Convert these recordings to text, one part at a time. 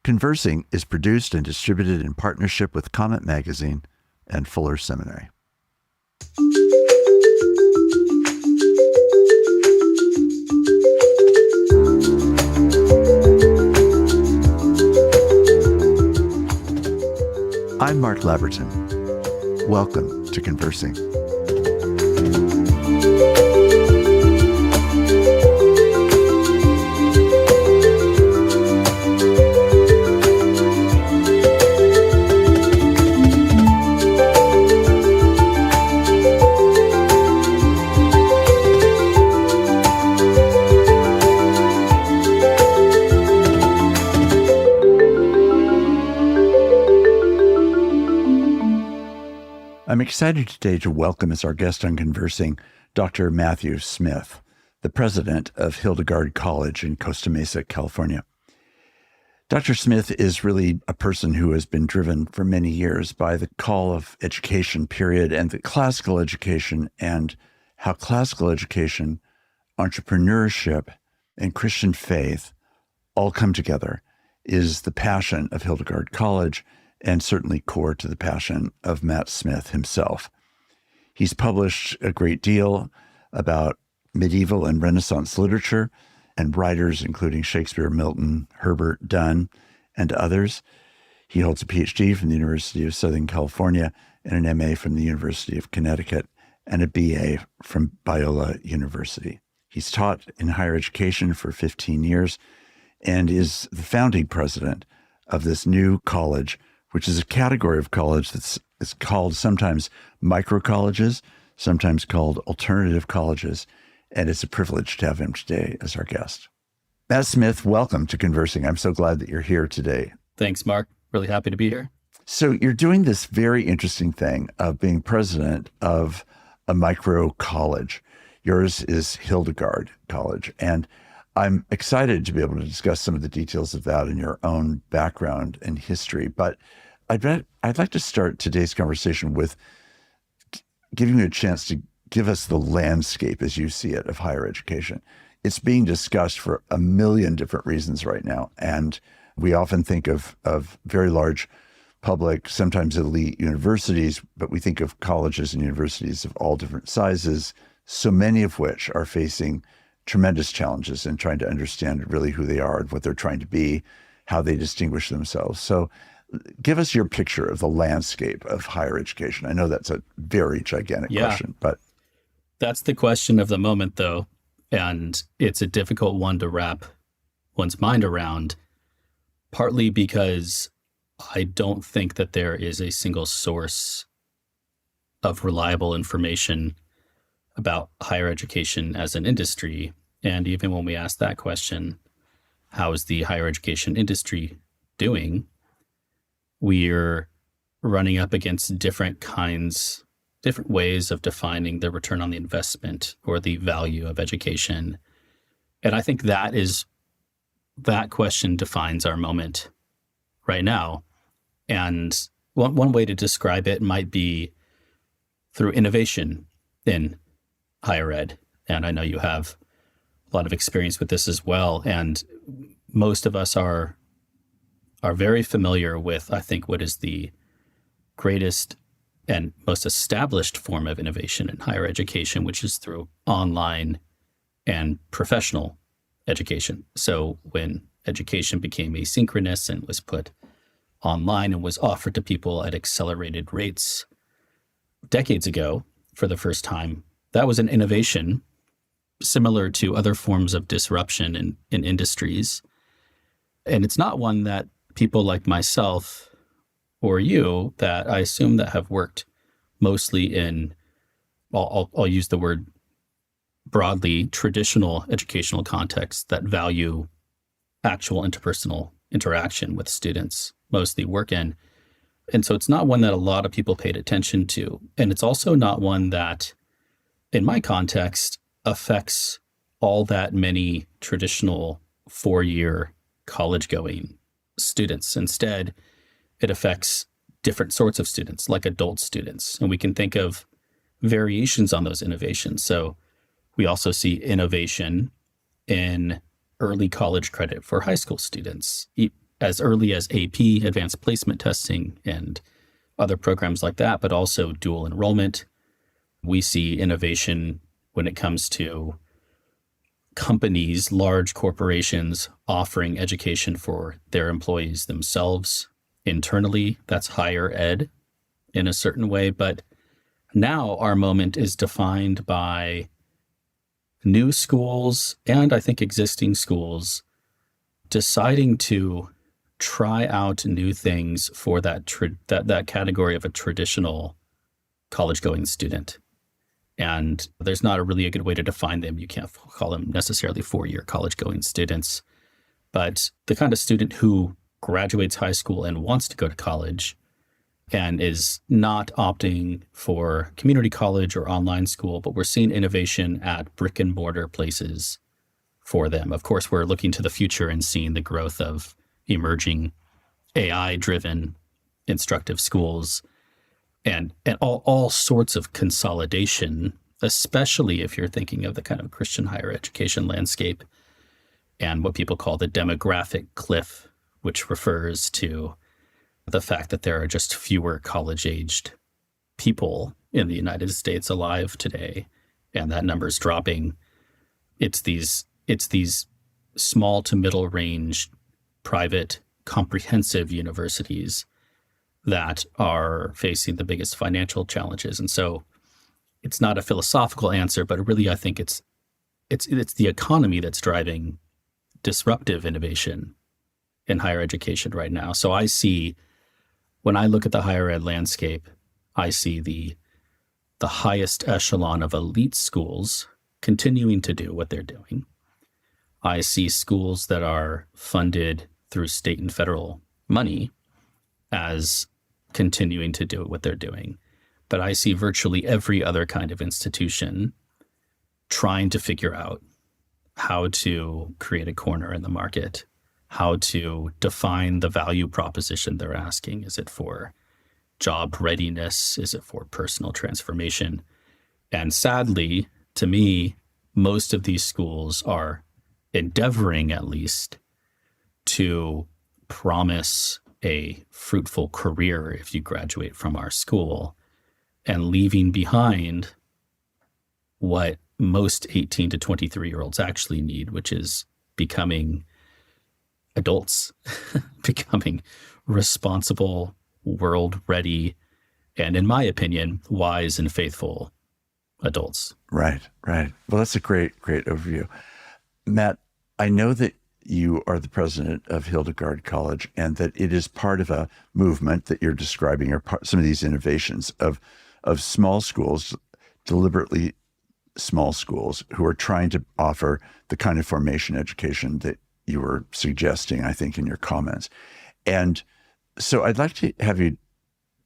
Conversing is produced and distributed in partnership with Comet Magazine and Fuller Seminary. I'm Mark Labberton. Welcome to Conversing. I'm excited today to welcome as our guest on Conversing Dr. Matthew Smith, the president of Hildegard College in Costa Mesa, California. Dr. Smith is really a person who has been driven for many years by the call of education, period, and the classical education, and how classical education, entrepreneurship, and Christian faith all come together is the passion of Hildegard College, and certainly core to the passion of Matt Smith himself. He's published a great deal about medieval and Renaissance literature and writers including Shakespeare, Milton, Herbert, Donne, and others. He holds a PhD from the University of Southern California and an MA from the University of Connecticut and a BA from Biola University. He's taught in higher education for 15 years and is the founding president of this new college, which is a category of college that's called sometimes micro colleges, sometimes called alternative colleges, and it's a privilege to have him today as our guest. Matt Smith, welcome to Conversing. I'm so glad that you're here today. Thanks, Mark. Really happy to be here. So you're doing this very interesting thing of being president of a micro college. Yours is Hildegard College, and I'm excited to be able to discuss some of the details of that in your own background and history. But I'd like to start today's conversation with giving you a chance to give us the landscape as you see it of higher education. It's being discussed for a million different reasons right now. And we often think of very large public, sometimes elite universities, but we think of colleges and universities of all different sizes, so many of which are facing tremendous challenges in trying to understand really who they are and what they're trying to be, how they distinguish themselves. So give us your picture of the landscape of higher education. I know that's a very gigantic question, but that's the question of the moment, though. And it's a difficult one to wrap one's mind around, partly because I don't think that there is a single source of reliable information about higher education as an industry. And even when we ask that question, how is the higher education industry doing? We're running up against different ways of defining the return on the investment or the value of education. And I think that question defines our moment right now. And one way to describe it might be through innovation in higher ed. And I know you have a lot of experience with this as well. And most of us are very familiar with, I think, what is the greatest and most established form of innovation in higher education, which is through online and professional education. So when education became asynchronous and was put online and was offered to people at accelerated rates decades ago for the first time, that was an innovation similar to other forms of disruption in industries. And it's not one that people like myself or you that I assume that have worked mostly in, I'll use the word broadly, traditional educational contexts that value actual interpersonal interaction with students mostly work in. And so it's not one that a lot of people paid attention to. And it's also not one that, in my context, affects all that many traditional four-year college-going students. Instead, it affects different sorts of students, like adult students. And we can think of variations on those innovations. So we also see innovation in early college credit for high school students, as early as AP, advanced placement testing, and other programs like that, but also dual enrollment. We see innovation when it comes to companies, large corporations offering education for their employees themselves internally. That's higher ed in a certain way. But now our moment is defined by new schools and I think existing schools deciding to try out new things for that category of a traditional college-going student. And there's not really a good way to define them. You can't call them necessarily four-year college-going students. But the kind of student who graduates high school and wants to go to college and is not opting for community college or online school, but we're seeing innovation at brick and mortar places for them. Of course, we're looking to the future and seeing the growth of emerging AI-driven instructive schools and all sorts of consolidation, especially if you're thinking of the kind of Christian higher education landscape and what people call the demographic cliff, which refers to the fact that there are just fewer college-aged people in the United States alive today, and that number's dropping. It's these small to middle range private comprehensive universities that are facing the biggest financial challenges. And so it's not a philosophical answer, but really I think it's the economy that's driving disruptive innovation in higher education right now. So I see, when I look at the higher ed landscape, I see the highest echelon of elite schools continuing to do what they're doing. I see schools that are funded through state and federal money as continuing to do what they're doing. But I see virtually every other kind of institution trying to figure out how to create a corner in the market, how to define the value proposition they're asking. Is it for job readiness? Is it for personal transformation? And sadly, to me, most of these schools are endeavoring at least to promise a fruitful career if you graduate from our school, and leaving behind what most 18 to 23-year-olds actually need, which is becoming adults, becoming responsible, world-ready, and in my opinion, wise and faithful adults. Right. Well, that's a great overview. Matt, I know that you are the president of Hildegard College and that it is part of a movement that you're describing, or some of these innovations of small schools, deliberately small schools, who are trying to offer the kind of formation education that you were suggesting, I think, in your comments. And so I'd like to have you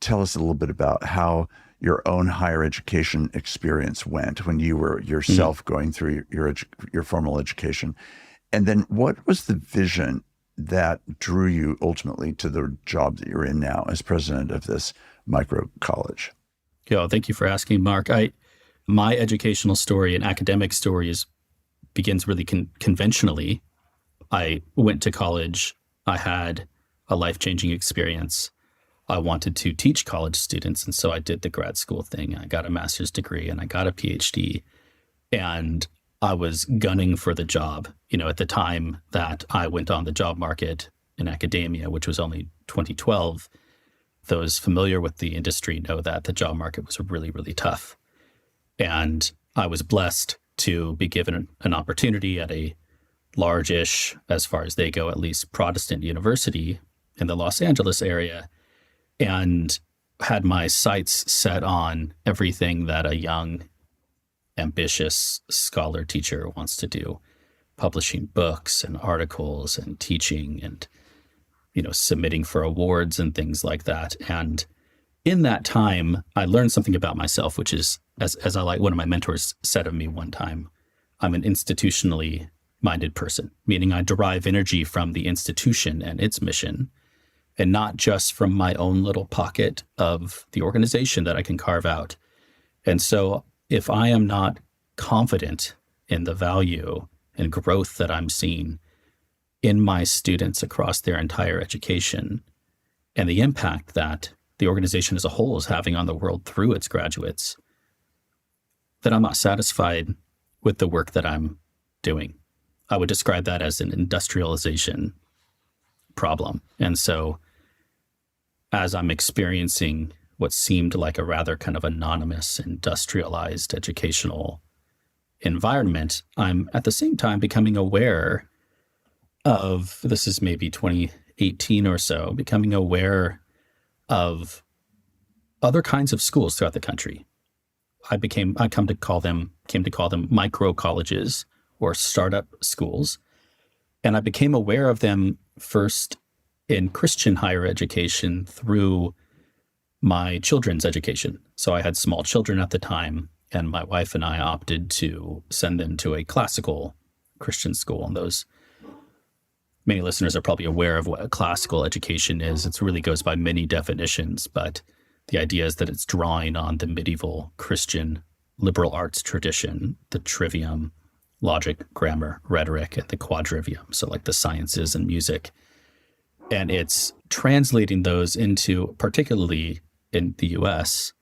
tell us a little bit about how your own higher education experience went when you were yourself going through your formal education. And then what was the vision that drew you ultimately to the job that you're in now as president of this micro college? Yeah, thank you for asking, Mark. My educational story and academic story begins really conventionally. I went to college. I had a life-changing experience. I wanted to teach college students, and so I did the grad school thing. I got a master's degree and I got a PhD, and I was gunning for the job. At the time that I went on the job market in academia, which was only 2012, those familiar with the industry know that the job market was really, really tough. And I was blessed to be given an opportunity at a large-ish, as far as they go, at least Protestant university in the Los Angeles area, and had my sights set on everything that a young, ambitious scholar teacher wants to do, publishing books and articles and teaching and, submitting for awards and things like that. And in that time, I learned something about myself, which is, as I like one of my mentors said of me one time, I'm an institutionally minded person, meaning I derive energy from the institution and its mission, and not just from my own little pocket of the organization that I can carve out. And so if I am not confident in the value and growth that I'm seeing in my students across their entire education and the impact that the organization as a whole is having on the world through its graduates, that I'm not satisfied with the work that I'm doing. I would describe that as an industrialization problem. And so as I'm experiencing what seemed like a rather kind of anonymous, industrialized educational environment, I'm at the same time becoming aware of, this is maybe 2018 or so, becoming aware of other kinds of schools throughout the country. I came to call them micro colleges or startup schools. And I became aware of them first in Christian higher education through my children's education. So I had small children at the time, and my wife and I opted to send them to a classical Christian school. And those, many listeners are probably aware of what a classical education is. It really goes by many definitions, but the idea is that it's drawing on the medieval Christian liberal arts tradition, the trivium, logic, grammar, rhetoric, and the quadrivium. So like the sciences and music. And it's translating those into, particularly in the US,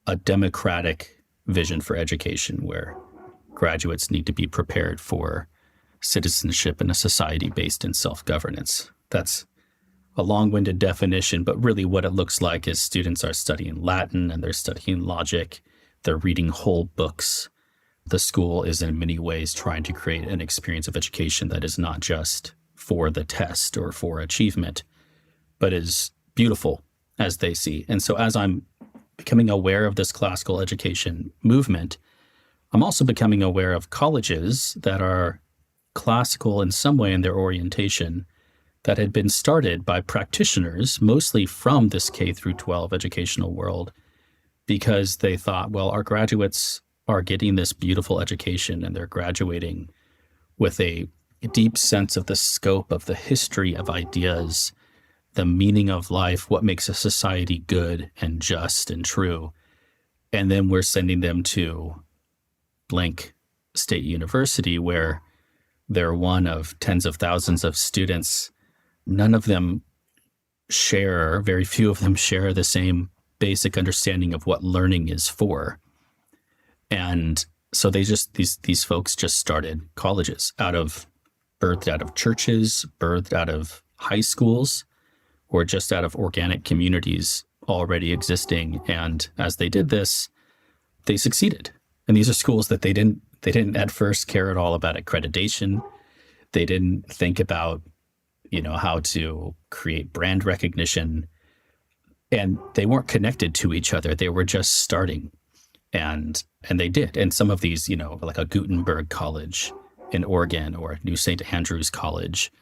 a democratic vision for education where graduates need to be prepared for citizenship in a society based in self-governance. That's a long-winded definition, but really what it looks like is students are studying Latin and they're studying logic. They're reading whole books. The school is in many ways trying to create an experience of education that is not just for the test or for achievement, but is beautiful as they see. And so as I'm becoming aware of this classical education movement, I'm also becoming aware of colleges that are classical in some way in their orientation that had been started by practitioners, mostly from this K through 12 educational world, because they thought, well, our graduates are getting this beautiful education and they're graduating with a deep sense of the scope of the history of ideas, the meaning of life, what makes a society good and just and true. And then we're sending them to blank state university where they're one of tens of thousands of students. None of them share, very few of them share the same basic understanding of what learning is for. And so these folks just started colleges birthed out of churches, birthed out of high schools, or just out of organic communities already existing. And as they did this, they succeeded. And these are schools that they didn't at first care at all about accreditation. They didn't think about, how to create brand recognition. And they weren't connected to each other. They were just starting. And they did. And some of these, like a Gutenberg College in Oregon or New St. Andrews College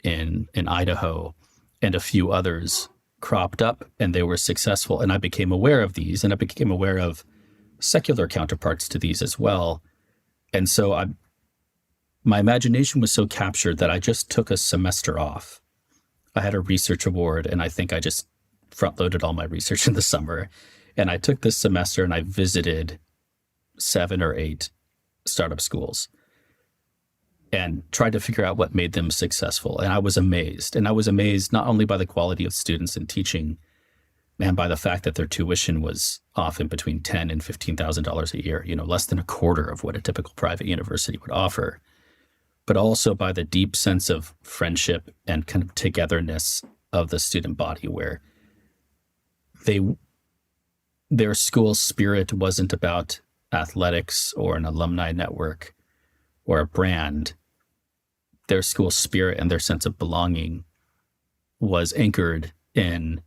in Idaho and a few others cropped up and they were successful. And I became aware of these, and I became aware of secular counterparts to these as well. And so my imagination was so captured that I just took a semester off. I had a research award, and I think I just front-loaded all my research in the summer. And I took this semester and I visited 7 or 8 startup schools and tried to figure out what made them successful. And I was amazed. And I was amazed not only by the quality of students and teaching and by the fact that their tuition was often between $10,000 and $15,000 a year, less than a quarter of what a typical private university would offer, but also by the deep sense of friendship and kind of togetherness of the student body where their school spirit wasn't about athletics or an alumni network or a brand. Their school spirit and their sense of belonging was anchored in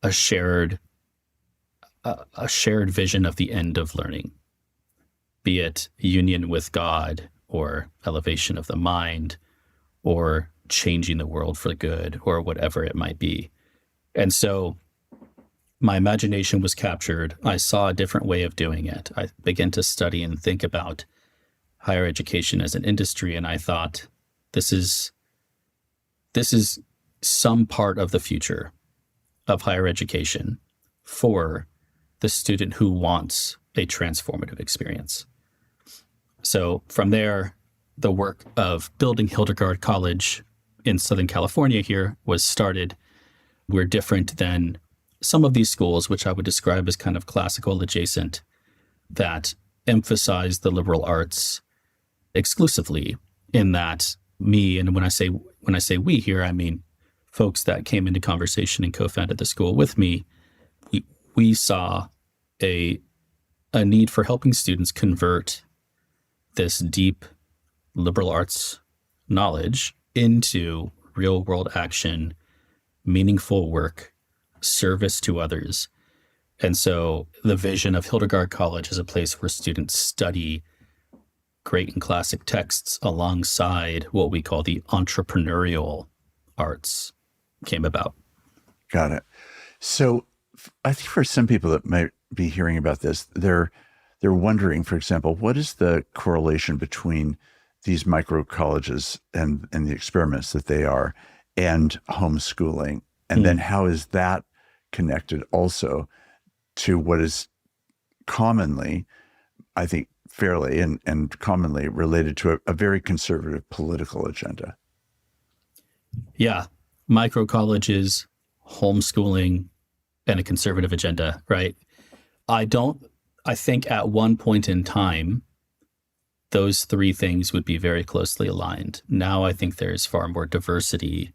a shared vision of the end of learning, be it union with God or elevation of the mind or changing the world for good or whatever it might be. And so my imagination was captured. I saw a different way of doing it. I began to study and think about higher education as an industry, and I thought, this is some part of the future of higher education for the student who wants a transformative experience. So from there, the work of building Hildegard College in Southern California here was started, we're different than some of these schools, which I would describe as kind of classical adjacent, that emphasize the liberal arts exclusively, in that me, and when I say we here, I mean folks that came into conversation and co-founded the school with me, we saw a need for helping students convert this deep liberal arts knowledge into real world action, meaningful work, service to others. And so the vision of Hildegard College is a place where students study great and classic texts alongside what we call the entrepreneurial arts came about. Got it. So I think for some people that might be hearing about this, they're wondering, for example, what is the correlation between these micro colleges and the experiments that they are and homeschooling? And then how is that connected also to what is commonly, I think fairly and commonly related to a very conservative political agenda? Yeah. Micro colleges, homeschooling, and a conservative agenda, right? I think at one point in time, those three things would be very closely aligned. Now I think there's far more diversity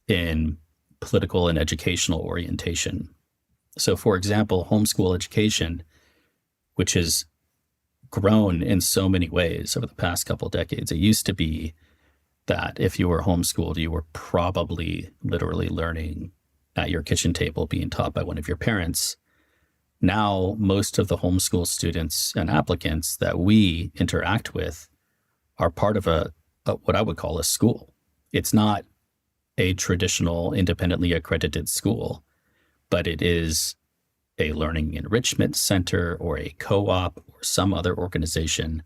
in political and educational orientation. So for example, homeschool education, which has grown in so many ways over the past couple of decades. It used to be that if you were homeschooled, you were probably literally learning at your kitchen table, being taught by one of your parents. Now, most of the homeschool students and applicants that we interact with are part of a what I would call a school. It's not a traditional independently accredited school, but it is a learning enrichment center or a co-op or some other organization,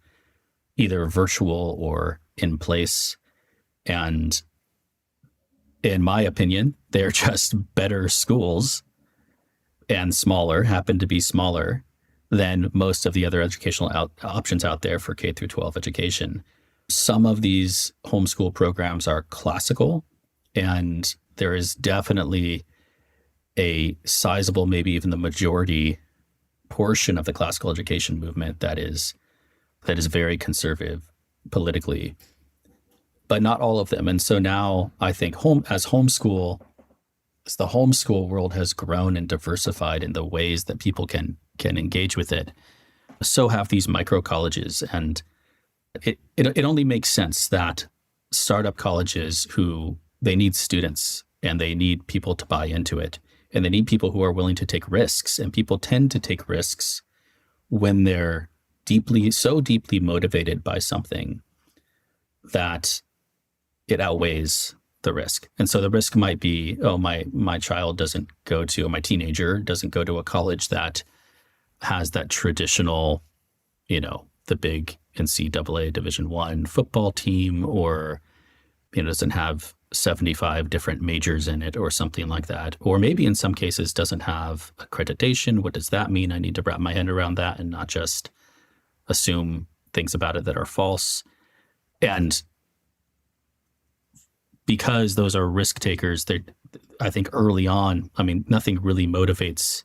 either virtual or in place. And in my opinion, they're just better schools and smaller, happen to be smaller than most of the other educational options out there for K through 12 education. Some of these homeschool programs are classical, and there is definitely a sizable, maybe even the majority portion of the classical education movement that is very conservative politically, but not all of them. And so now I think as the homeschool world has grown and diversified in the ways that people can engage with it, so have these micro colleges. And it only makes sense that startup colleges they need students and they need people to buy into it. And they need people who are willing to take risks. And people tend to take risks when they're so deeply motivated by something that it outweighs the risk. And so the risk might be, my child doesn't go to, or my teenager doesn't go to a college that has that traditional, the big NCAA Division I football team, or, doesn't have 75 different majors in it or something like that. Or maybe in some cases doesn't have accreditation. What does that mean? I need to wrap my head around that and not just assume things about it that are false. And because those are risk takers, I think early on, nothing really motivates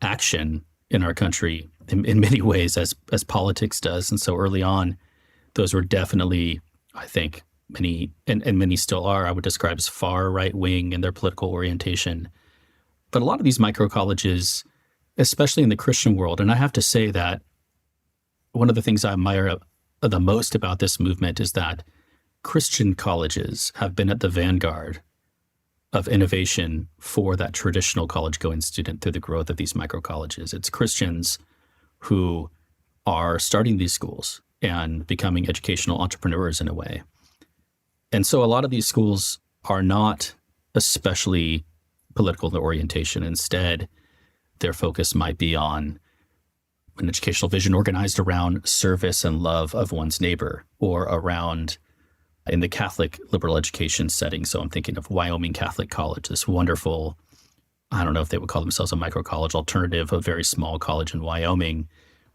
action in our country in many ways as politics does. And so early on, those were definitely, I think, many still are, I would describe as far right-wing in their political orientation. But a lot of these micro colleges, especially in the Christian world, and I have to say that one of the things I admire the most about this movement is that Christian colleges have been at the vanguard of innovation for that traditional college-going student through the growth of these micro colleges. It's Christians who are starting these schools and becoming educational entrepreneurs in a way. And so a lot of these schools are not especially political in orientation. Instead, their focus might be on an educational vision organized around service and love of one's neighbor, or around, in the Catholic liberal education setting. So I'm thinking of Wyoming Catholic College, this wonderful, I don't know if they would call themselves a micro college alternative, a very small college in Wyoming,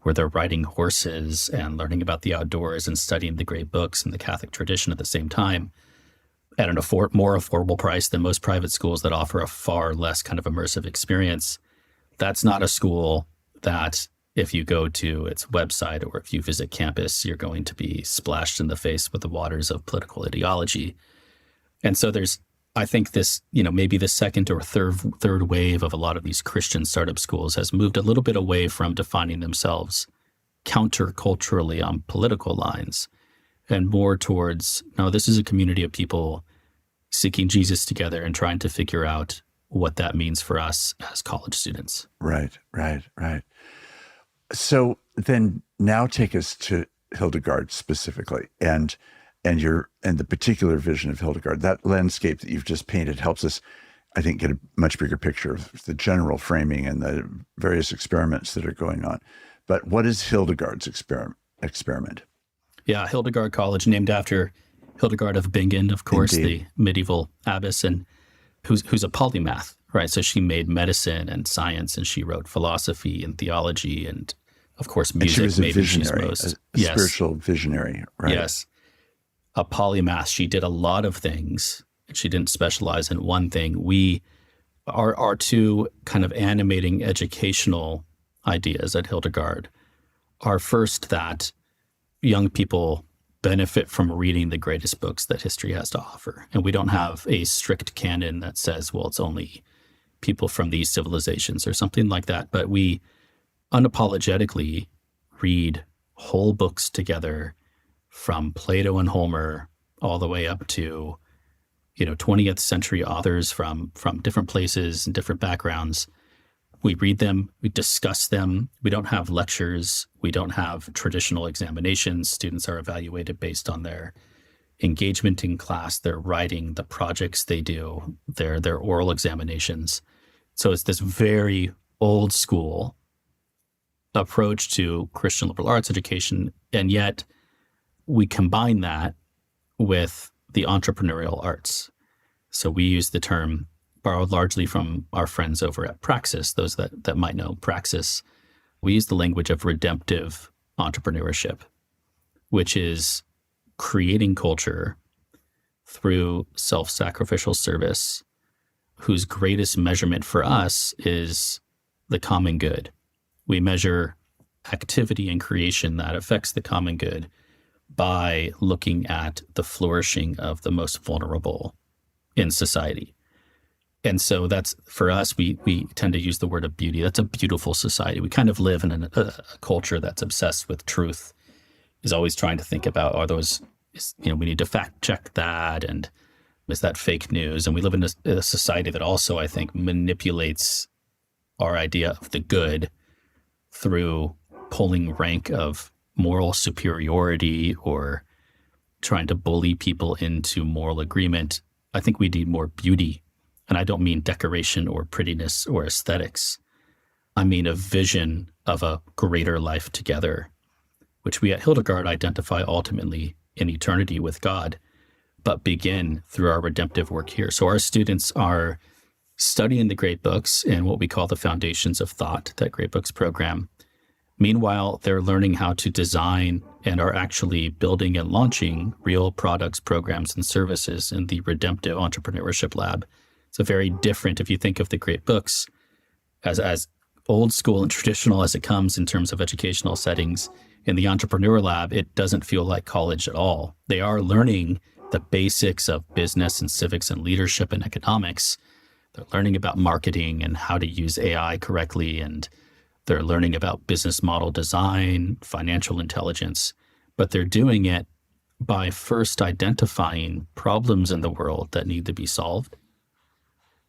where they're riding horses and learning about the outdoors and studying the great books and the Catholic tradition at the same time at an more affordable price than most private schools that offer a far less kind of immersive experience. That's not a school that if you go to its website or if you visit campus, you're going to be splashed in the face with the waters of political ideology. And so there's, I think this, maybe the second or third wave of a lot of these Christian startup schools has moved a little bit away from defining themselves counterculturally on political lines and more towards, no, this is a community of people seeking Jesus together and trying to figure out what that means for us as college students. Right. So then now take us to Hildegard specifically and the particular vision of Hildegard. That landscape that you've just painted helps us, I think, get a much bigger picture of the general framing and the various experiments that are going on. But what is Hildegard's experiment? Yeah, Hildegard College, named after Hildegard of Bingen, of course, Indeed. the medieval abbess, and who's a polymath, right? So she made medicine and science, and she wrote philosophy and theology, and of course, music. And she was a maybe visionary, she's a spiritual visionary, right? Yes, a polymath. She did a lot of things. She didn't specialize in one thing. Our two kind of animating educational ideas at Hildegard are first that young people benefit from reading the greatest books that history has to offer. And we don't have a strict canon that says, well, it's only people from these civilizations or something like that. But we unapologetically read whole books together from Plato and Homer all the way up to 20th century authors from different places and different backgrounds. We read them, we discuss them. We don't have lectures. We don't have traditional examinations. Students are evaluated based on their engagement in class, their writing, the projects they do, their oral examinations. So it's this very old school approach to Christian liberal arts education. And yet we combine that with the entrepreneurial arts. So we use the term, borrowed largely from our friends over at Praxis, those that might know Praxis. We use the language of redemptive entrepreneurship, which is creating culture through self-sacrificial service, whose greatest measurement for us is the common good. We measure activity and creation that affects the common good by looking at the flourishing of the most vulnerable in society. And so that's, for us, we tend to use the word of beauty. That's a beautiful society. We kind of live in a culture that's obsessed with truth, is always trying to think about, are those, we need to fact check that, and is that fake news? And we live in a society that also, I think, manipulates our idea of the good through pulling rank of moral superiority or trying to bully people into moral agreement. I think we need more beauty. And I don't mean decoration or prettiness or aesthetics. I mean a vision of a greater life together, which we at Hildegard identify ultimately in eternity with God, but begin through our redemptive work here. So our students are studying the great books in what we call the Foundations of Thought, that great books program. Meanwhile, they're learning how to design and are actually building and launching real products, programs, and services in the Redemptive Entrepreneurship Lab. It's a very different, if you think of the great books as old school and traditional as it comes in terms of educational settings. In the Entrepreneur Lab, it doesn't feel like college at all. They are learning the basics of business and civics and leadership and economics. They're learning about marketing and how to use AI correctly, and they're learning about business model design, financial intelligence, but they're doing it by first identifying problems in the world that need to be solved.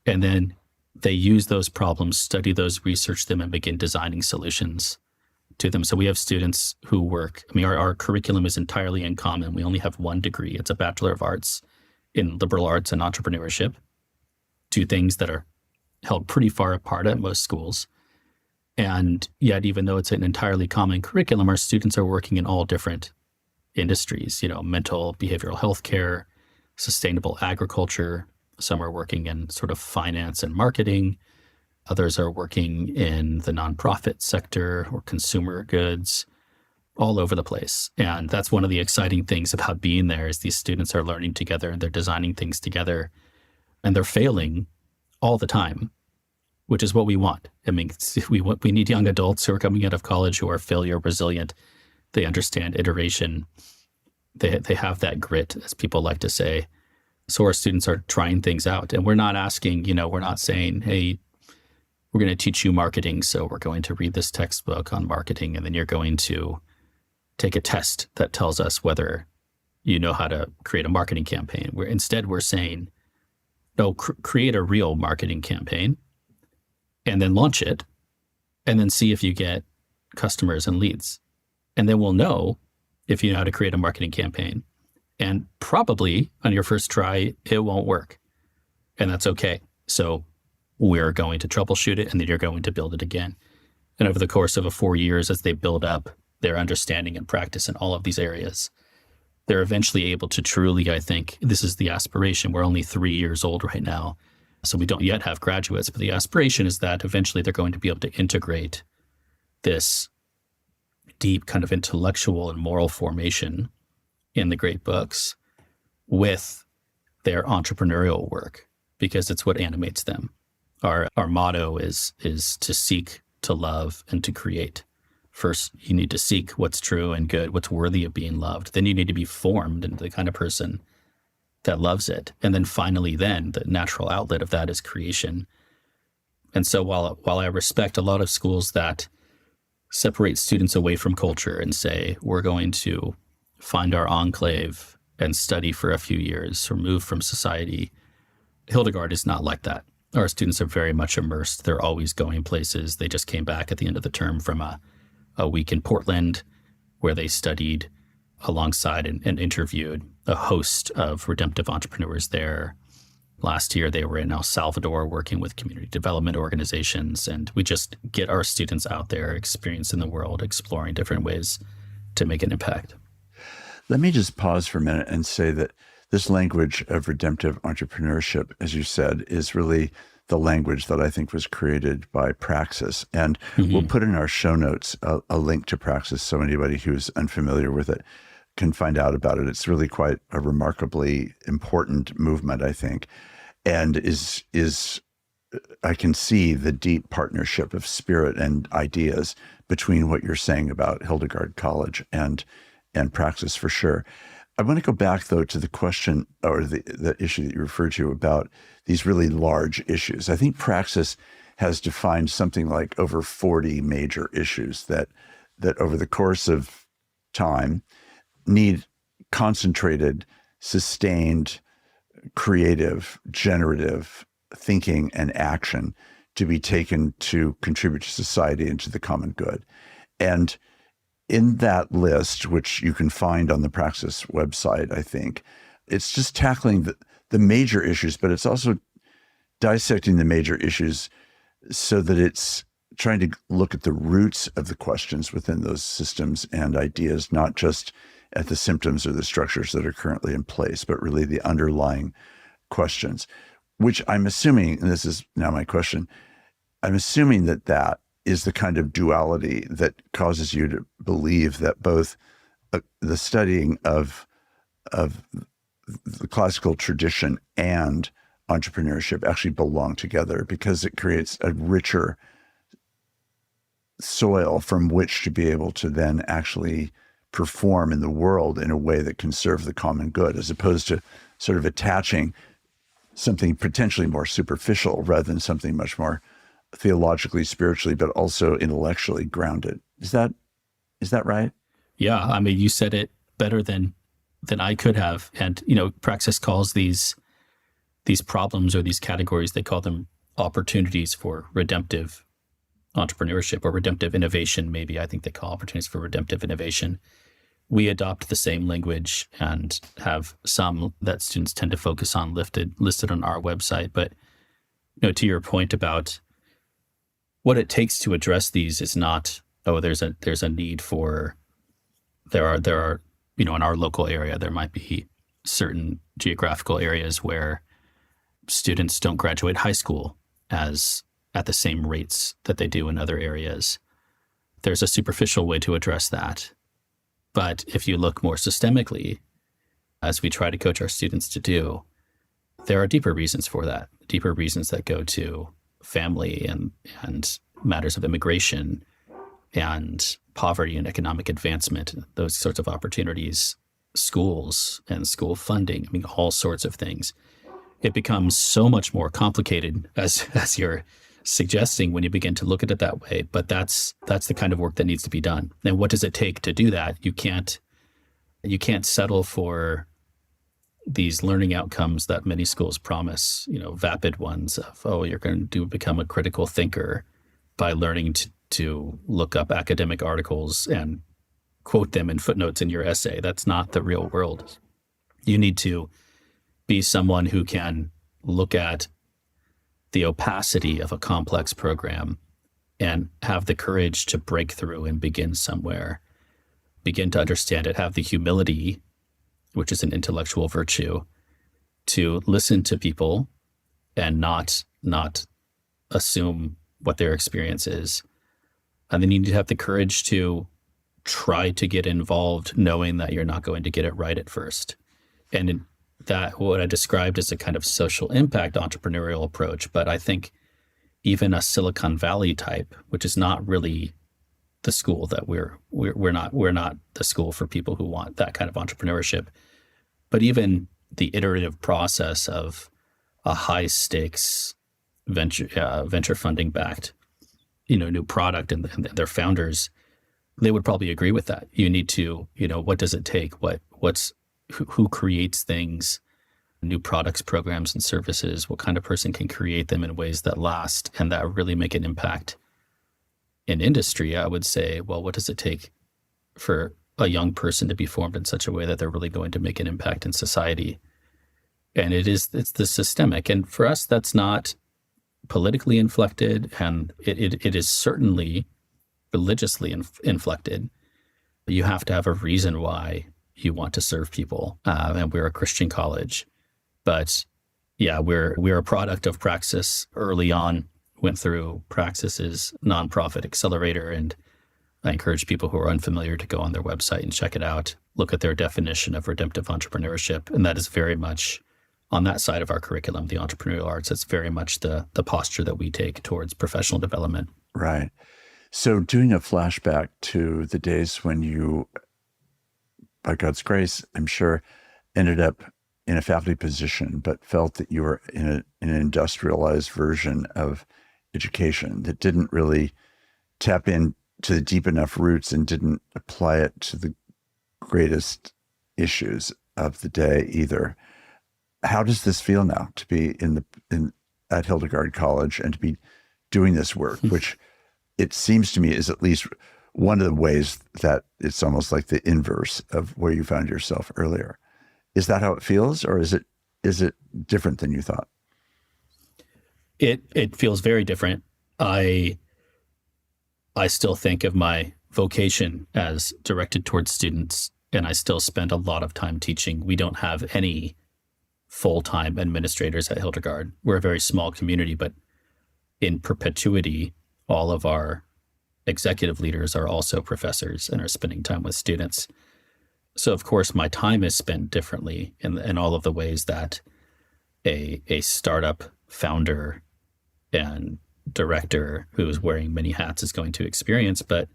And then they use those problems, study those, research them, and begin designing solutions to them. So we have students who work, our curriculum is entirely in common. We only have one degree. It's a Bachelor of Arts in Liberal Arts and Entrepreneurship, two things that are held pretty far apart at most schools. And yet, even though it's an entirely common curriculum, our students are working in all different industries, mental, behavioral health care, sustainable agriculture. Some are working in sort of finance and marketing. Others are working in the nonprofit sector or consumer goods, all over the place. And that's one of the exciting things about being there is these students are learning together and they're designing things together and they're failing all the time, which is what we want. I mean, we need young adults who are coming out of college who are failure resilient. They understand iteration. They have that grit, as people like to say. So our students are trying things out. And we're not asking, we're not saying, hey, we're going to teach you marketing. So we're going to read this textbook on marketing, and then you're going to take a test that tells us whether you know how to create a marketing campaign. Instead, we're saying, no, create a real marketing campaign and then launch it and then see if you get customers and leads. And then we'll know if you know how to create a marketing campaign. And probably on your first try, it won't work. And that's okay. So we're going to troubleshoot it, and then you're going to build it again. And over the course of 4 years, as they build up their understanding and practice in all of these areas, they're eventually able to truly, I think, this is the aspiration. We're only 3 years old right now, so we don't yet have graduates, but the aspiration is that eventually they're going to be able to integrate this deep kind of intellectual and moral formation in the great books with their entrepreneurial work, because it's what animates them. Our motto is to seek, to love, and to create. First, you need to seek what's true and good, what's worthy of being loved. Then you need to be formed into the kind of person that loves it. And then finally, the natural outlet of that is creation. And so while I respect a lot of schools that separate students away from culture and say, we're going to find our enclave and study for a few years, remove from society, Hildegard is not like that. Our students are very much immersed. They're always going places. They just came back at the end of the term from a week in Portland where they studied alongside and interviewed a host of redemptive entrepreneurs there. Last year, they were in El Salvador working with community development organizations. And we just get our students out there, experiencing the world, exploring different ways to make an impact. Let me just pause for a minute and say that this language of redemptive entrepreneurship, as you said, is really the language that I think was created by Praxis. And we'll put in our show notes a link to Praxis so anybody who's unfamiliar with it can find out about it. It's really quite a remarkably important movement, I think, and is I can see the deep partnership of spirit and ideas between what you're saying about Hildegard College and Praxis for sure. I want to go back, though, to the question or the issue that you referred to about these really large issues. I think Praxis has defined something like over 40 major issues that over the course of time need concentrated, sustained, creative, generative thinking and action to be taken to contribute to society and to the common good. And in that list, which you can find on the Praxis website, I think, it's just tackling the major issues, but it's also dissecting the major issues so that it's trying to look at the roots of the questions within those systems and ideas, not just at the symptoms or the structures that are currently in place, but really the underlying questions, which I'm assuming, and this is now my question, I'm assuming that is the kind of duality that causes you to believe that both the studying of the classical tradition and entrepreneurship actually belong together, because it creates a richer soil from which to be able to then actually perform in the world in a way that can serve the common good, as opposed to sort of attaching something potentially more superficial rather than something much more theologically, spiritually, but also intellectually grounded. Is that right? Yeah, I mean, you said it better than I could have. And Praxis calls these problems or these categories, they call them opportunities for redemptive entrepreneurship or redemptive innovation. Maybe I think they call opportunities for redemptive innovation. We adopt the same language and have some that students tend to focus on listed on our website. But to your point about what it takes to address these is not, there's a need for, there are in our local area, there might be certain geographical areas where students don't graduate high school as at the same rates that they do in other areas. There's a superficial way to address that. But if you look more systemically, as we try to coach our students to do, there are deeper reasons for that, deeper reasons that go to family and matters of immigration and poverty and economic advancement, those sorts of opportunities, schools and school funding, I mean, all sorts of things. It becomes so much more complicated as you're suggesting when you begin to look at it that way. But that's the kind of work that needs to be done. And what does it take to do that? You can't settle for these learning outcomes that many schools promise, vapid ones of, you're going to become a critical thinker by learning to look up academic articles and quote them in footnotes in your essay. That's not the real world. You need to be someone who can look at the opacity of a complex program and have the courage to break through and begin somewhere, begin to understand it, have the humility, which is an intellectual virtue, to listen to people and not assume what their experience is. And then you need to have the courage to try to get involved, knowing that you're not going to get it right at first. And that what I described as a kind of social impact entrepreneurial approach, but I think even a Silicon Valley type, which is not really the school that we're not the school for people who want that kind of entrepreneurship, but even the iterative process of a high stakes venture funding backed, new product and their founders, they would probably agree with that. You need to, what does it take? Who creates things, new products, programs, and services? What kind of person can create them in ways that last and that really make an impact in industry? I would say, well, what does it take for a young person to be formed in such a way that they're really going to make an impact in society? And it's the systemic. And for us, that's not politically inflected, and it is certainly religiously inflected. You have to have a reason why you want to serve people, and we're a Christian college. But yeah, we're a product of Praxis early on. Went through Praxis's nonprofit accelerator, and I encourage people who are unfamiliar to go on their website and check it out. Look at their definition of redemptive entrepreneurship, and that is very much on that side of our curriculum, the entrepreneurial arts. It's very much the posture that we take towards professional development. Right. So doing a flashback to the days when you, by God's grace, I'm sure, ended up in a faculty position, but felt that you were in an industrialized version of education that didn't really tap into the deep enough roots and didn't apply it to the greatest issues of the day either. How does this feel now to be at Hildegard College and to be doing this work, which it seems to me is at least one of the ways that it's almost like the inverse of where you found yourself earlier? Is that how it feels, or is it different than you thought? It feels very different. I still think of my vocation as directed towards students, and I still spend a lot of time teaching. We don't have any full-time administrators at Hildegard. We're a very small community, but in perpetuity, all of our executive leaders are also professors and are spending time with students. So of course, my time is spent differently in all of the ways that a startup founder and director who is wearing many hats is going to experience. But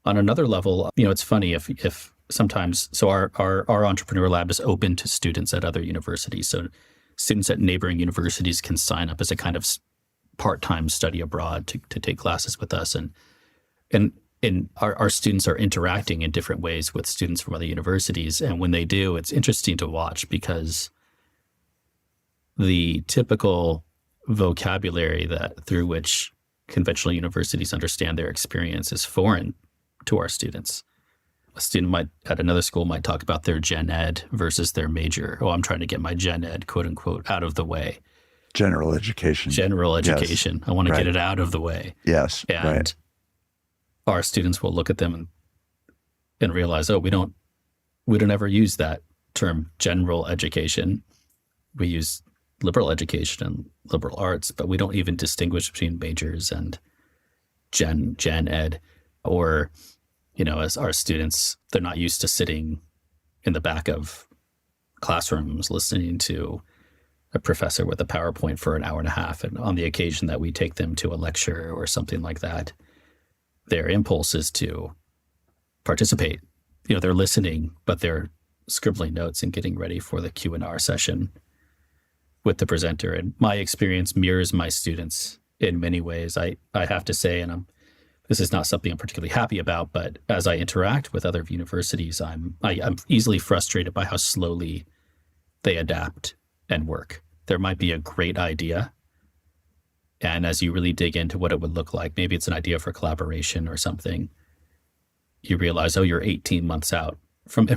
on another level, it's funny if sometimes, so our entrepreneur lab is open to students at other universities. So students at neighboring universities can sign up as a kind of part-time study abroad to take classes with us. And our students are interacting in different ways with students from other universities. And when they do, it's interesting to watch because the typical vocabulary through which conventional universities understand their experience is foreign to our students. A student at another school might talk about their gen ed versus their major. Oh, I'm trying to get my gen ed, quote unquote, out of the way. General education. Yes. I want to get it out of the way. Yes. And our students will look at them and realize, we don't ever use that term general education. We use liberal education and liberal arts, but we don't even distinguish between majors and gen ed, or, as our students, they're not used to sitting in the back of classrooms listening to a professor with a PowerPoint for an hour and a half. And on the occasion that we take them to a lecture or something like that, their impulse is to participate. They're listening, but they're scribbling notes and getting ready for the Q&R session with the presenter. And my experience mirrors my students in many ways. I have to say, and this is not something I'm particularly happy about, but as I interact with other universities, I'm easily frustrated by how slowly they adapt and work. There might be a great idea, and as you really dig into what it would look like, maybe it's an idea for collaboration or something, you realize, oh, you're 18 months out from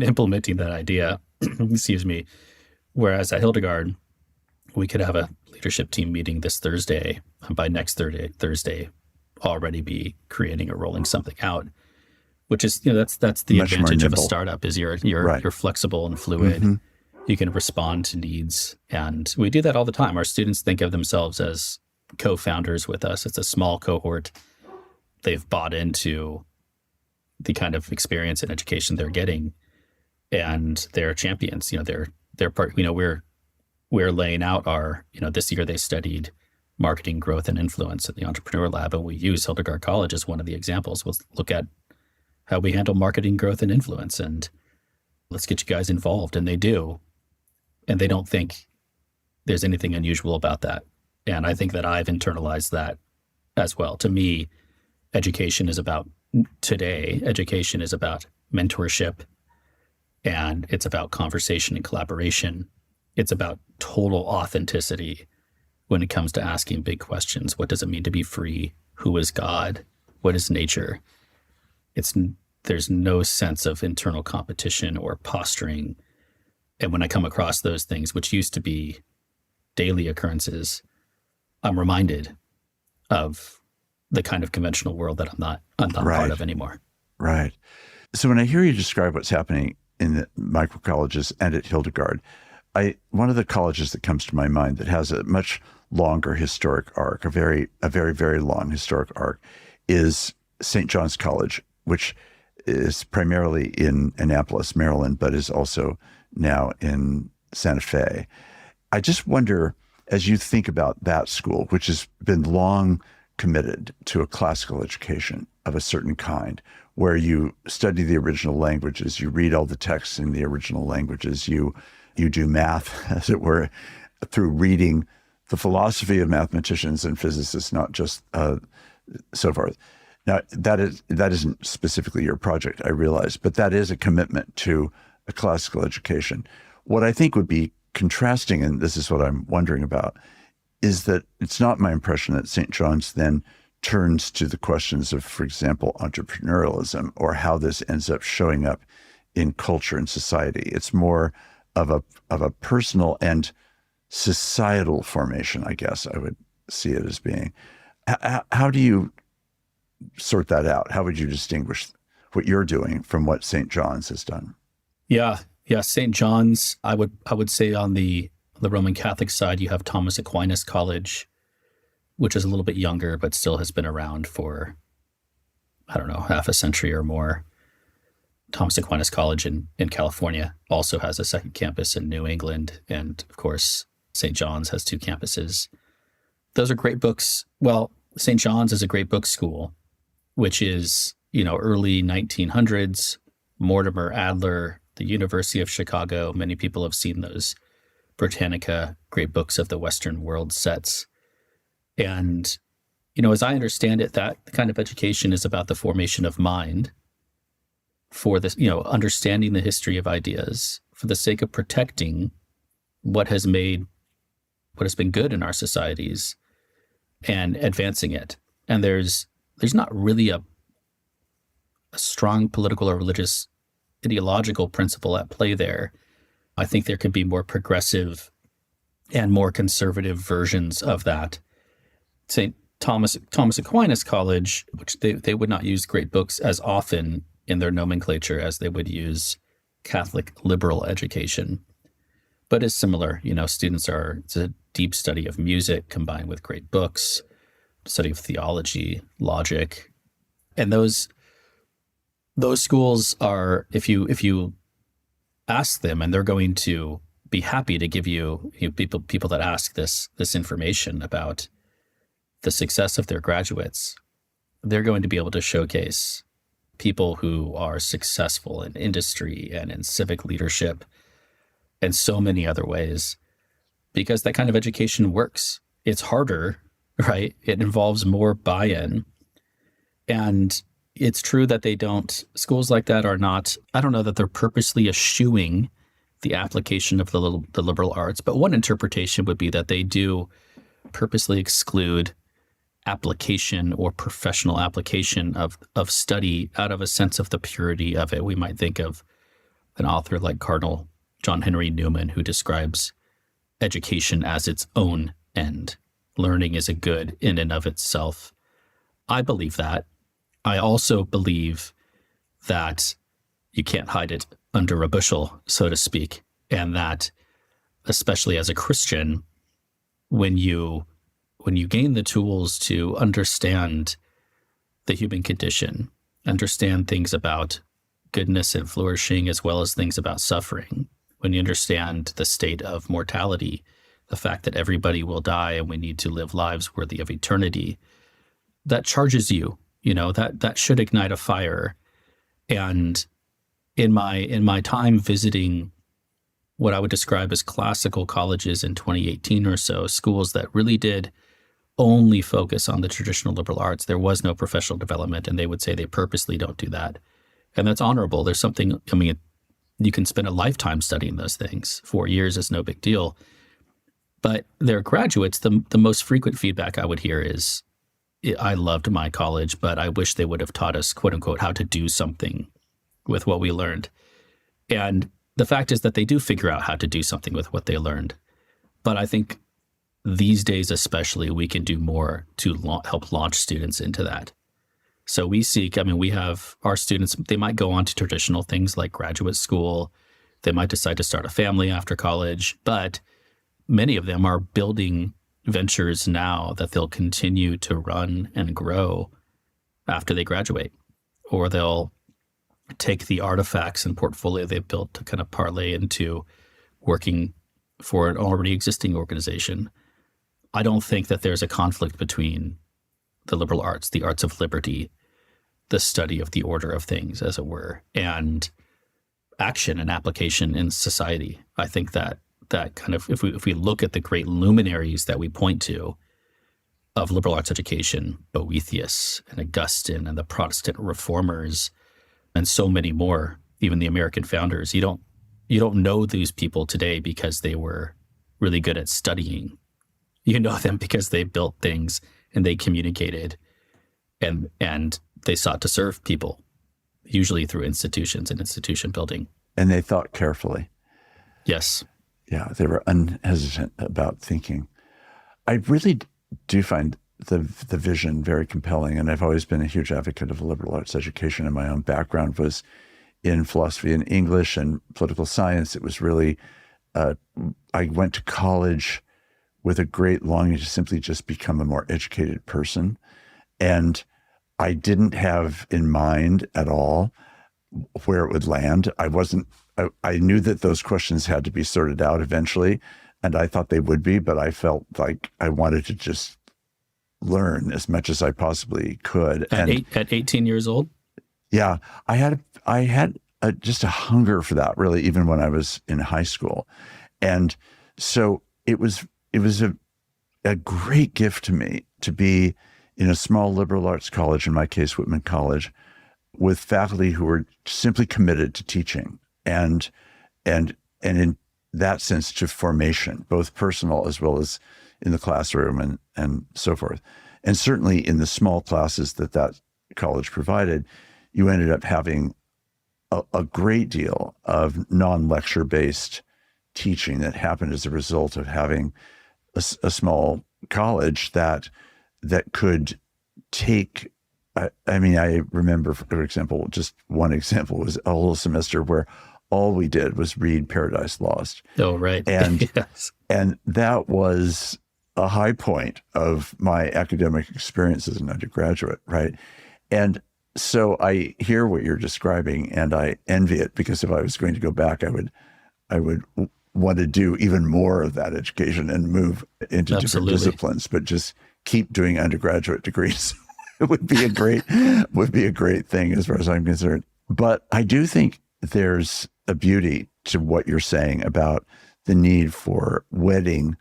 implementing that idea. Excuse me. Whereas at Hildegard, we could have a leadership team meeting this Thursday, and by next Thursday already be creating or rolling something out, which is, that's the Much advantage of a startup, is you're flexible and fluid. Mm-hmm. You can respond to needs. And we do that all the time. Our students think of themselves as co-founders with us. It's a small cohort. They've bought into the kind of experience and education they're getting, and they're champions. They're part, we're laying out our, this year they studied marketing, growth, and influence at the Entrepreneur Lab, and we use Hildegard College as one of the examples. We'll look at how we handle marketing, growth, and influence, and let's get you guys involved. And they do. And they don't think there's anything unusual about that. And I think that I've internalized that as well. To me, education is about mentorship, and it's about conversation and collaboration. It's about total authenticity when it comes to asking big questions. What does it mean to be free? Who is God? What is nature? There's no sense of internal competition or posturing. And when I come across those things, which used to be daily occurrences, I'm reminded of the kind of conventional world that I'm not part of anymore. Right. So when I hear you describe what's happening in the micro colleges and at Hildegard, one of the colleges that comes to my mind that has a much longer historic arc, a very, very long historic arc, is St. John's College, which is primarily in Annapolis, Maryland, but is also now in Santa Fe. I just wonder, as you think about that school, which has been long committed to a classical education of a certain kind, where you study the original languages, you read all the texts in the original languages, you do math, as it were, through reading the philosophy of mathematicians and physicists, not just so forth. Now, that isn't specifically your project, I realize, but that is a commitment to a classical education. What I think would be contrasting, and this is what I'm wondering about, is that it's not my impression that St. John's then turns to the questions of, for example, entrepreneurialism, or how this ends up showing up in culture and society. It's more of a personal and societal formation, I guess I would see it as being. How do you sort that out? How would you distinguish what you're doing from what St. John's has done? Yeah. St. John's, I would say on the Roman Catholic side, you have Thomas Aquinas College, which is a little bit younger, but still has been around for, half a century or more. Thomas Aquinas College in California also has a second campus in New England. And of course, St. John's has 2 campuses. Those are great books. Well, St. John's is a great book school, which is, early 1900s, Mortimer Adler, the University of Chicago. Many people have seen those Britannica great books of the Western world sets. And, as I understand it, that kind of education is about the formation of mind for this, understanding the history of ideas for the sake of protecting what has been good in our societies and advancing it. And there's not really a strong political or religious ideological principle at play there. I think there could be more progressive and more conservative versions of that. St. Thomas Aquinas College, which they would not use great books as often in their nomenclature as they would use Catholic liberal education. but it's similar. It's a deep study of music combined with great books, study of theology, logic. And those schools are, if you ask them, and they're going to be happy to give you, people that ask this information about the success of their graduates, they're going to be able to showcase people who are successful in industry and in civic leadership and so many other ways, because that kind of education works. It's harder, right? It involves more buy-in. And it's true that schools like that are not, I don't know that they're purposely eschewing the application of the liberal arts, but one interpretation would be that they do purposely exclude application or professional application of study out of a sense of the purity of it. We might think of an author like Cardinal John Henry Newman, who describes education as its own end. Learning is a good in and of itself. I believe that. I also believe that you can't hide it under a bushel, so to speak, and that, especially as a Christian, when you gain the tools to understand the human condition, understand things about goodness and flourishing as well as things about suffering, when you understand the state of mortality, the fact that everybody will die and we need to live lives worthy of eternity, that charges you, that should ignite a fire. And in my time visiting what I would describe as classical colleges in 2018 or so, schools that really did only focus on the traditional liberal arts, there was no professional development, and they would say they purposely don't do that. And that's honorable. There's something, you can spend a lifetime studying those things. 4 years is no big deal. But their graduates, the most frequent feedback I would hear is, I loved my college, but I wish they would have taught us, quote unquote, how to do something with what we learned. And the fact is that they do figure out how to do something with what they learned. But I think these days especially, we can do more to help launch students into that. So we have our students, they might go on to traditional things like graduate school. They might decide to start a family after college, but many of them are building ventures now that they'll continue to run and grow after they graduate, or they'll take the artifacts and portfolio they've built to kind of parlay into working for an already existing organization. I don't think that there's a conflict between the liberal arts, the arts of liberty, the study of the order of things, as it were, and action and application in society. I think that kind of, if we look at the great luminaries that we point to of liberal arts education, Boethius and Augustine and the Protestant reformers and so many more, even the American founders, you don't know these people today because they were really good at studying. You know them because they built things and they communicated and they sought to serve people, usually through institutions and institution building. And they thought carefully. Yes. Yeah, they were unhesitant about thinking. I really do find the vision very compelling, and I've always been a huge advocate of liberal arts education, and my own background was in philosophy and English and political science. It was really, I went to college with a great longing to simply just become a more educated person. And I didn't have in mind at all where it would land. I knew that those questions had to be sorted out eventually, and I thought they would be, but I felt like I wanted to just learn as much as I possibly could. At 18 years old? Yeah, I had just a hunger for that, really, even when I was in high school. And so it was a great gift to me to be in a small liberal arts college, in my case, Whitman College, with faculty who were simply committed to teaching and in that sense to formation, both personal as well as in the classroom and so forth. And certainly in the small classes that college provided, you ended up having a great deal of non-lecture based teaching that happened as a result of having a small college that could take, I remember, for example, just one example was a whole semester where all we did was read Paradise Lost. Oh, right. And, Yes. and that was a high point of my academic experience as an undergraduate, right? And so I hear what you're describing and I envy it, because if I was going to go back, I would want to do even more of that education and move into different disciplines, but just keep doing undergraduate degrees. It would be a great thing as far as I'm concerned. But I do think there's a beauty to what you're saying about the need for wedding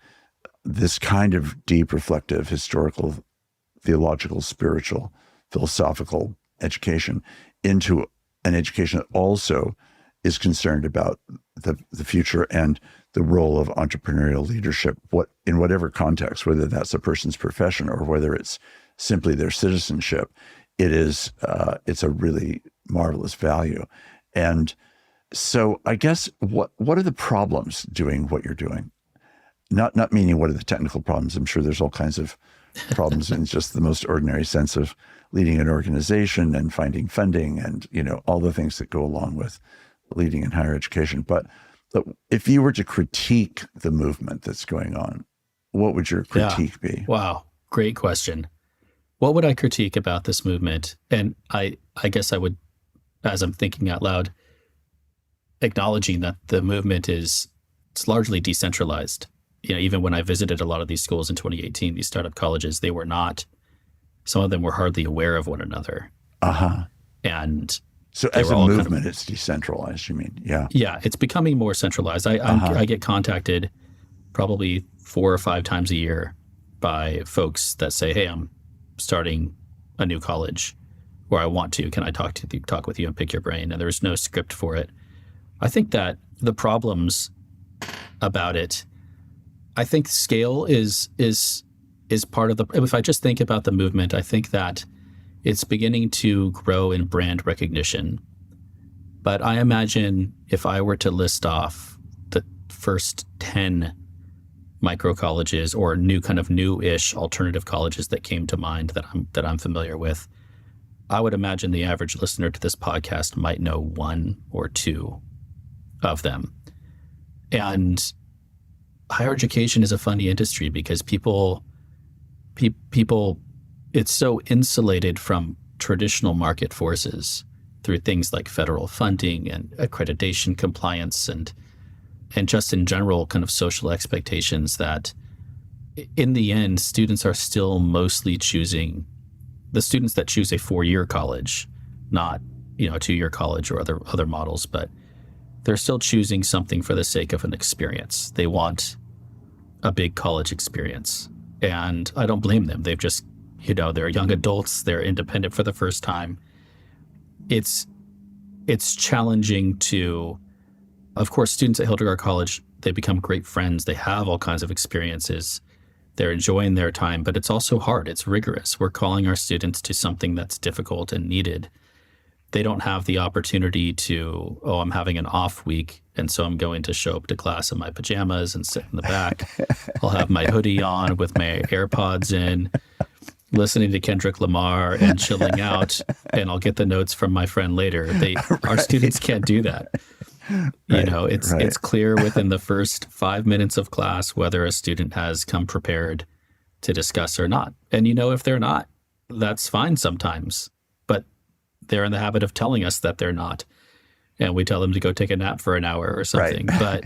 this kind of deep, reflective, historical, theological, spiritual, philosophical education into an education that also is concerned about the future and the role of entrepreneurial leadership, in whatever context, whether that's a person's profession or whether it's simply their citizenship. It's a really marvelous value. And so I guess what are the problems doing what you're doing? Not meaning what are the technical problems. I'm sure there's all kinds of problems in just the most ordinary sense of leading an organization and finding funding and, all the things that go along with leading in higher education. But if you were to critique the movement that's going on, what would your critique be? Wow. Great question. What would I critique about this movement? And I guess I would, as I'm thinking out loud, acknowledging that the movement it's largely decentralized. Even when I visited a lot of these schools in 2018, these startup colleges, some of them were hardly aware of one another. Uh-huh. And so as a movement, it's decentralized, you mean? Yeah. Yeah, it's becoming more centralized. I get contacted probably 4 or 5 times a year by folks that say, hey, I'm starting a new college, or I want to, can I talk with you and pick your brain? And there's no script for it. I think that the problems about it, I think scale is part of if I just think about the movement, I think that it's beginning to grow in brand recognition. But I imagine if I were to list off the first 10 micro colleges or new-ish alternative colleges that came to mind that I'm familiar with, I would imagine the average listener to this podcast might know 1 or 2 of them. And higher education is a funny industry because people, it's so insulated from traditional market forces through things like federal funding and accreditation compliance and just in general kind of social expectations that in the end, students are still mostly choosing the students that choose a 4-year college, not, a 2-year college or other models, but they're still choosing something for the sake of an experience. They want a big college experience. And I don't blame them. They've just, they're young adults. They're independent for the first time. It's challenging to, of course, students at Hildegard College, they become great friends. They have all kinds of experiences. They're enjoying their time, but it's also hard. It's rigorous. We're calling our students to something that's difficult and needed. They don't have the opportunity to, I'm having an off week, and so I'm going to show up to class in my pajamas and sit in the back. I'll have my hoodie on with my AirPods in, listening to Kendrick Lamar and chilling out, and I'll get the notes from my friend later. Our students can't do that. It's clear within the first 5 minutes of class whether a student has come prepared to discuss or not. And if they're not, that's fine sometimes. But they're in the habit of telling us that they're not. And we tell them to go take a nap for an hour or something. Right.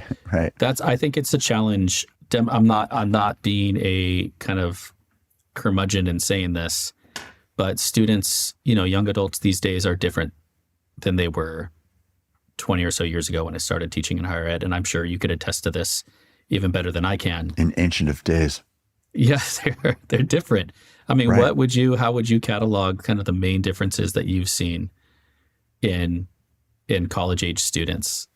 But I think it's a challenge. I'm not being a kind of curmudgeon in saying this, but students, young adults these days are different than they were 20 or so years ago when I started teaching in higher ed. And I'm sure you could attest to this even better than I can. In ancient of days. Yes, they're different. I mean, Right. how would you catalog kind of the main differences that you've seen in college age students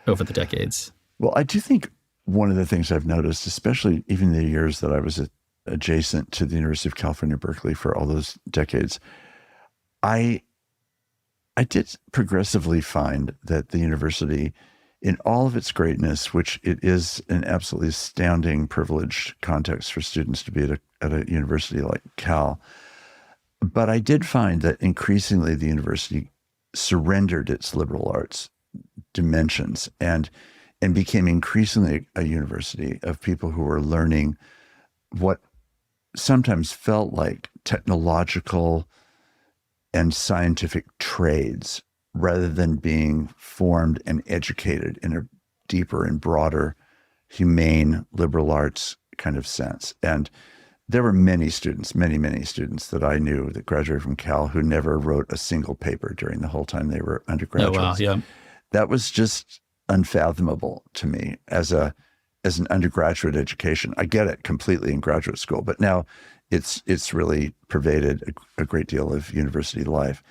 over the decades? Well, I do think one of the things I've noticed, especially even the years that I was adjacent to the University of California, Berkeley for all those decades, I did progressively find that the university, in all of its greatness, which it is an absolutely astounding privileged context for students to be at a university like Cal, but I did find that increasingly the university surrendered its liberal arts dimensions and became increasingly a university of people who were learning what sometimes felt like technological and scientific trades rather than being formed and educated in a deeper and broader humane liberal arts kind of sense. And there were many students, many students that I knew that graduated from Cal who never wrote a single paper during the whole time they were undergraduates. Oh, wow. Yeah. That was just unfathomable to me as an undergraduate education. I get it completely in graduate school, but now it's really pervaded a great deal of university life.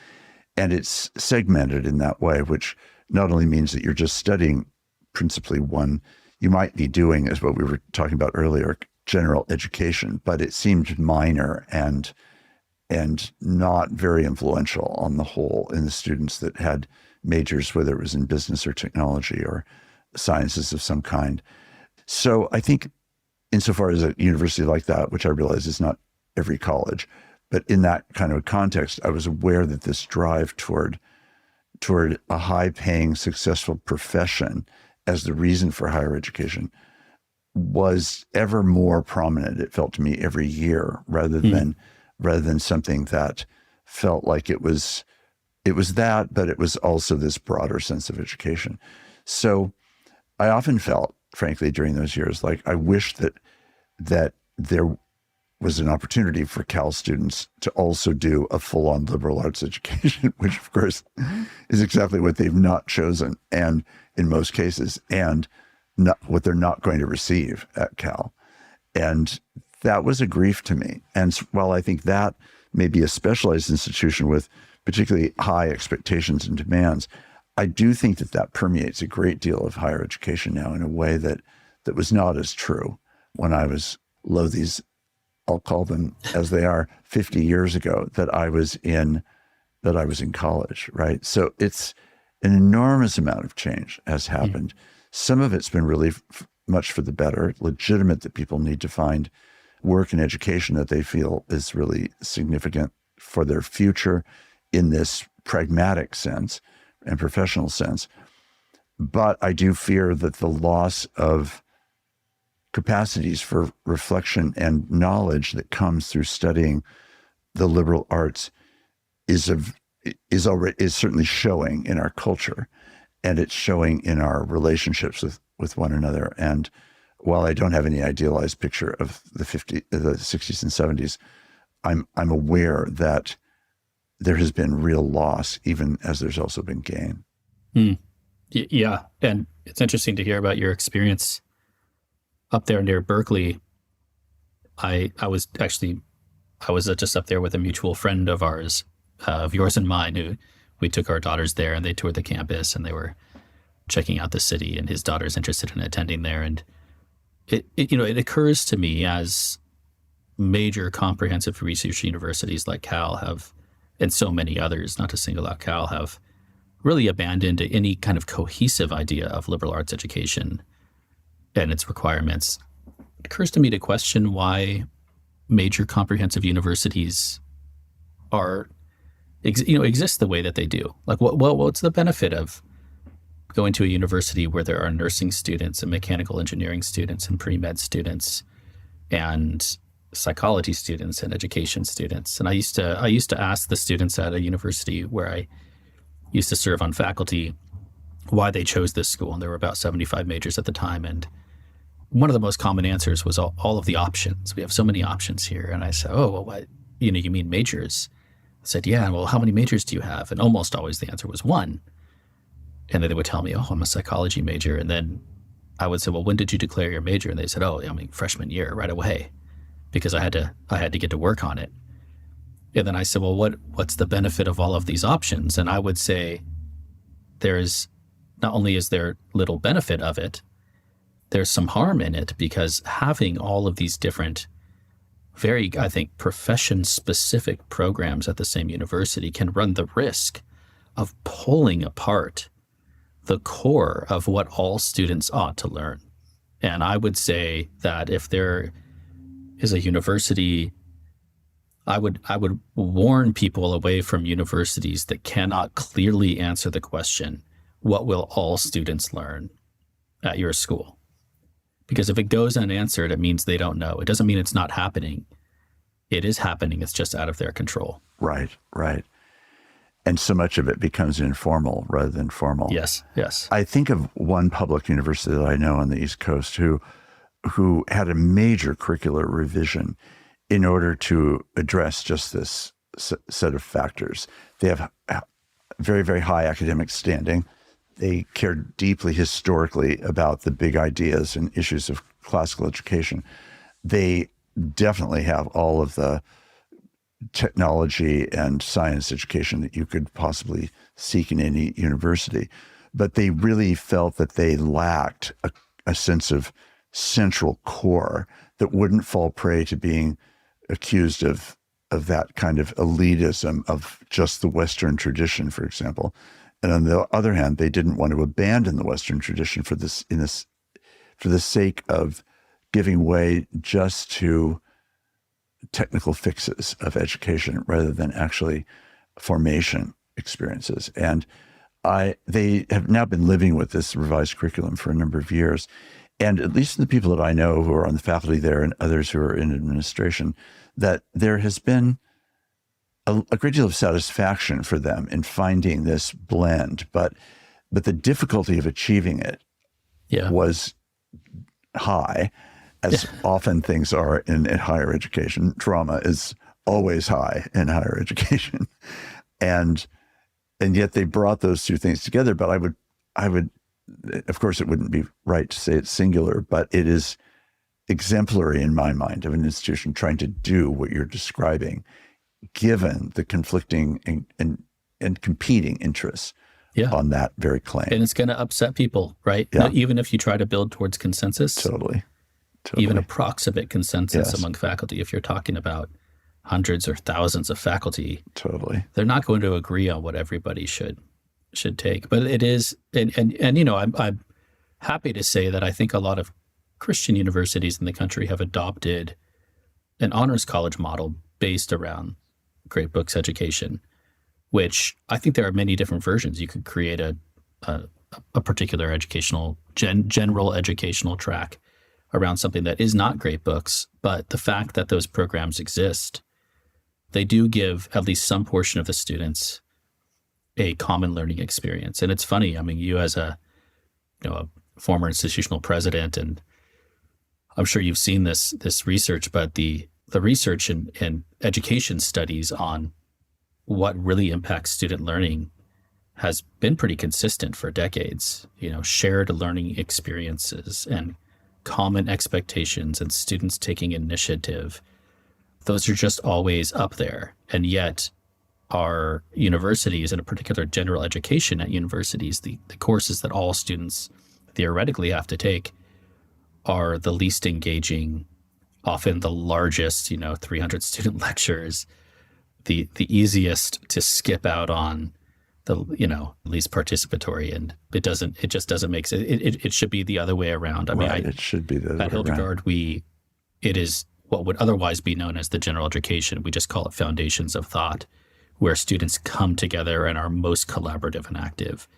And it's segmented in that way, which not only means that you're just studying principally one, you might be doing, as what we were talking about earlier, general education, but it seemed minor and not very influential on the whole in the students that had majors, whether it was in business or technology or sciences of some kind. So I think insofar as a university like that, which I realize is not every college, but in that kind of context, I was aware that this drive toward a high-paying, successful profession as the reason for higher education was ever more prominent, it felt to me, every year, rather than something that felt like it was that, but it was also this broader sense of education. So I often felt, frankly, during those years, like I wish that there was an opportunity for Cal students to also do a full-on liberal arts education, which of course is exactly what they've not chosen, and in most cases, and not what they're not going to receive at Cal. And that was a grief to me. And while I think that may be a specialized institution with particularly high expectations and demands, I do think that permeates a great deal of higher education now in a way that was not as true when I was, I'll call them as they are, 50 years ago that I was in college, right? So it's an enormous amount of change has happened. Some of it's been really much for the better, legitimate that people need to find work and education that they feel is really significant for their future in this pragmatic sense and professional sense. But I do fear that the loss of capacities for reflection and knowledge that comes through studying the liberal arts is certainly showing in our culture, and it's showing in our relationships with one another. And while I don't have any idealized picture of the 60s and 70s, I'm aware that there has been real loss, even as there's also been gain. Yeah, and it's interesting to hear about your experience up there near Berkeley. I was just up there with a mutual friend of ours, of yours and mine, who we took our daughters there, and they toured the campus, and they were checking out the city, and his daughter's interested in attending there. And it occurs to me, as major comprehensive research universities like Cal have, and so many others, not to single out Cal, have really abandoned any kind of cohesive idea of liberal arts education and its requirements. It occurs to me to question why major comprehensive universities exist the way that they do. Like, what's the benefit of going to a university where there are nursing students and mechanical engineering students and pre-med students and psychology students and education students? And I used to ask the students at a university where I used to serve on faculty why they chose this school, and there were about 75 majors at the time. And one of the most common answers was all of the options. We have so many options here. And I said, oh, well, what, you mean majors? I said, yeah. Well, how many majors do you have? And almost always the answer was one. And then they would tell me, oh, I'm a psychology major. And then I would say, well, when did you declare your major? And they said, oh, freshman year, right away, because I had to get to work on it. And then I said, well, what's the benefit of all of these options? And I would say not only is there little benefit of it, there's some harm in it, because having all of these different, very, I think, profession-specific programs at the same university can run the risk of pulling apart the core of what all students ought to learn. And I would say that if there is a university, I would warn people away from universities that cannot clearly answer the question, what will all students learn at your school? Because if it goes unanswered, it means they don't know. It doesn't mean it's not happening. It is happening. It's just out of their control. Right, right. And so much of it becomes informal rather than formal. Yes, yes. I think of one public university that I know on the East Coast who had a major curricular revision in order to address just this set of factors. They have very, very high academic standing. They care deeply historically about the big ideas and issues of classical education. They definitely have all of the technology and science education that you could possibly seek in any university. But they really felt that they lacked a sense of central core that wouldn't fall prey to being accused of that kind of elitism of just the Western tradition, for example. And on the other hand, they didn't want to abandon the Western tradition for the sake of giving way just to technical fixes of education rather than actually formation experiences. And they have now been living with this revised curriculum for a number of years. And at least the people that I know who are on the faculty there and others who are in administration, that there has been a great deal of satisfaction for them in finding this blend. But the difficulty of achieving it was high, as often things are in higher education. Trauma is always high in higher education. And yet they brought those two things together. But I would, of course, it wouldn't be right to say it's singular, but it is exemplary in my mind of an institution trying to do what you're describing, given the conflicting and competing interests on that very claim. And it's going to upset people, right? Yeah. Even if you try to build towards consensus. Totally. Even approximate consensus among faculty, if you're talking about hundreds or thousands of faculty. Totally. They're not going to agree on what everybody should take. But it is, and you know, I'm happy to say that I think a lot of Christian universities in the country have adopted an honors college model based around great books education, which I think there are many different versions. You could create a particular educational, general educational track around something that is not great books, but the fact that those programs exist, they do give at least some portion of the students a common learning experience. And it's funny, I mean, you as a former institutional president, and I'm sure you've seen this research, but the research and education studies on what really impacts student learning has been pretty consistent for decades. You know, shared learning experiences and common expectations and students taking initiative. Those are just always up there. And yet our universities, and in particular general education at universities, the courses that all students theoretically have to take are the least engaging, often the largest, 300 student lectures, the easiest to skip out on, the least participatory, and it just doesn't make sense. It should be the other way around. It should be the other way at Hildegard, it is what would otherwise be known as the general education. We just call it foundations of thought, where students come together and are most collaborative and active.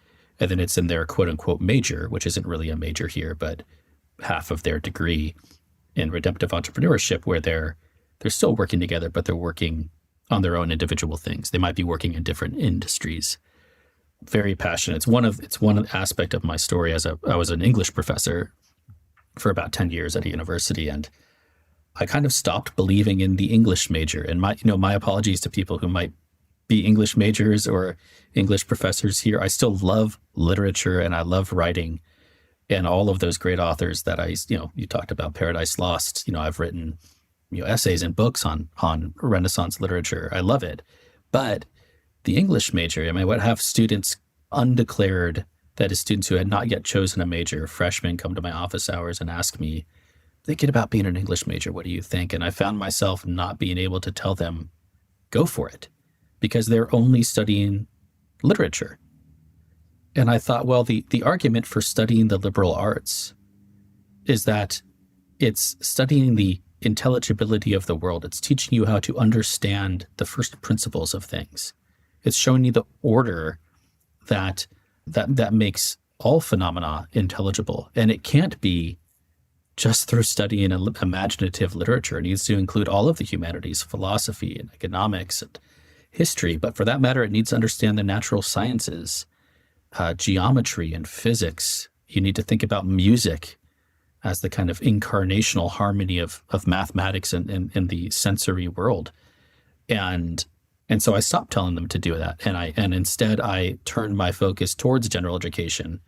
And then it's in their quote unquote major, which isn't really a major here, but half of their degree in redemptive entrepreneurship, where they're still working together, but they're working on their own individual things. They might be working in different industries. Very passionate. It's one aspect of my story. I was an English professor for about 10 years at a university, and I kind of stopped believing in the English major. And my apologies to people who might be English majors or English professors here. I still love literature and I love writing, and all of those great authors that you talked about Paradise Lost. I've written essays and books on Renaissance literature. I love it. But the English major, I would have students undeclared, that is students who had not yet chosen a major, freshmen, come to my office hours and ask me, thinking about being an English major, what do you think? And I found myself not being able to tell them, go for it, because they're only studying literature. And I thought, well, the argument for studying the liberal arts is that it's studying the intelligibility of the world. It's teaching you how to understand the first principles of things. It's showing you the order that that makes all phenomena intelligible. And it can't be just through studying imaginative literature. It needs to include all of the humanities, philosophy and economics and history. But for that matter, it needs to understand the natural sciences, geometry and physics. You need to think about music as the kind of incarnational harmony of mathematics and the sensory world. And so I stopped telling them to do that. And instead I turned my focus towards general education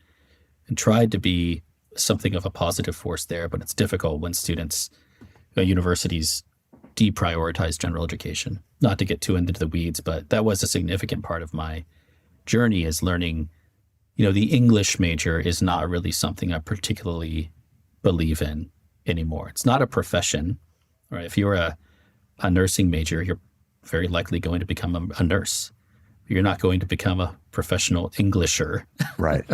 and tried to be something of a positive force there. But it's difficult when universities deprioritize general education. Not to get too into the weeds, but that was a significant part of my journey, is learning, the English major is not really something I particularly believe in anymore. It's not a profession, right? If you're a nursing major, you're very likely going to become a nurse. You're not going to become a professional Englisher. Right.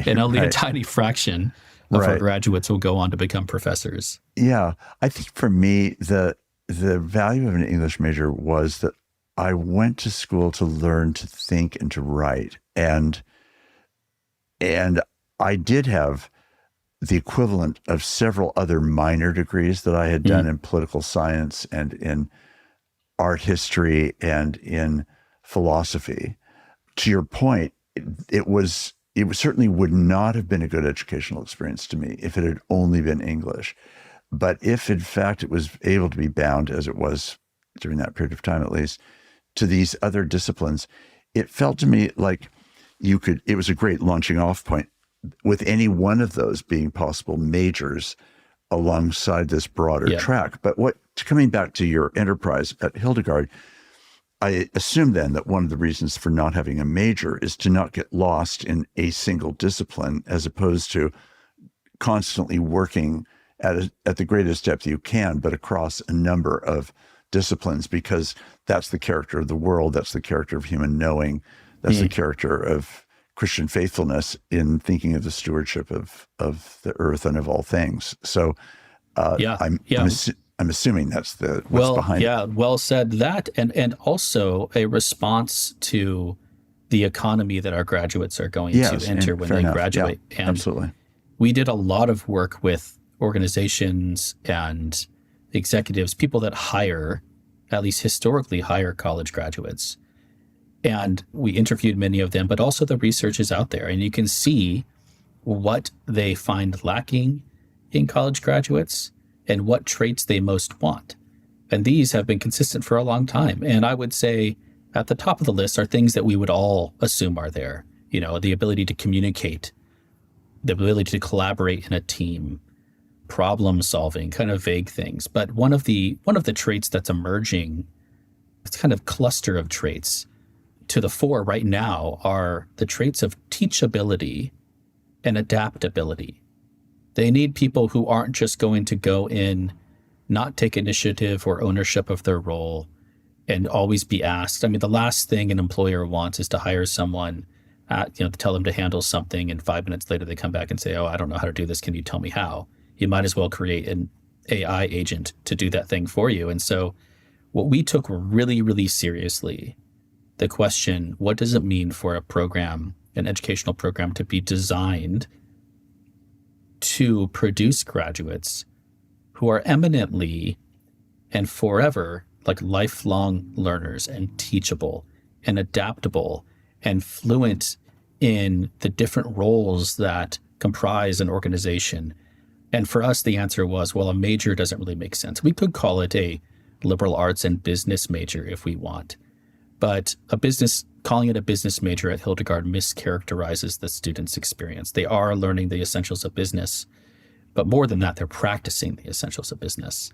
And only a tiny fraction of our graduates will go on to become professors. Yeah. I think for me, the value of an English major was that I went to school to learn to think and to write. And I did have the equivalent of several other minor degrees that I had done in political science and in art history and in philosophy. To your point, it certainly would not have been a good educational experience to me if it had only been English. But if in fact it was able to be bound, as it was during that period of time at least, to these other disciplines, it felt to me like it was a great launching off point with any one of those being possible majors alongside this broader track. But coming back to your enterprise at Hildegard, I assume then that one of the reasons for not having a major is to not get lost in a single discipline, as opposed to constantly working at the greatest depth you can, but across a number of disciplines, because that's the character of the world, that's the character of human knowing, that's the character of Christian faithfulness in thinking of the stewardship of the earth and of all things. So I'm assuming that's what's behind it. Yeah, well said. That and also a response to the economy that our graduates are going to enter when they graduate. Yeah, and absolutely. We did a lot of work with organizations and executives, people that hire, at least historically hire college graduates. And we interviewed many of them, but also the research is out there. And you can see what they find lacking in college graduates and what traits they most want. And these have been consistent for a long time. And I would say at the top of the list are things that we would all assume are there. The ability to communicate, the ability to collaborate in a team, problem solving, kind of vague things. But one of the traits that's emerging, it's kind of cluster of traits to the fore right now, are the traits of teachability and adaptability. They need people who aren't just going to go in, not take initiative or ownership of their role, and always be asked. I mean, the last thing an employer wants is to hire someone, to tell them to handle something, and 5 minutes later they come back and say, "Oh, I don't know how to do this. Can you tell me how?" You might as well create an AI agent to do that thing for you. And so what we took really, really seriously, the question, what does it mean for a program, an educational program, to be designed to produce graduates who are eminently and forever like lifelong learners and teachable and adaptable and fluent in the different roles that comprise an organization. And for us, the answer was, well, a major doesn't really make sense. We could call it a liberal arts and business major if we want. But calling it a business major at Hildegard mischaracterizes the student's experience. They are learning the essentials of business, but more than that, they're practicing the essentials of business.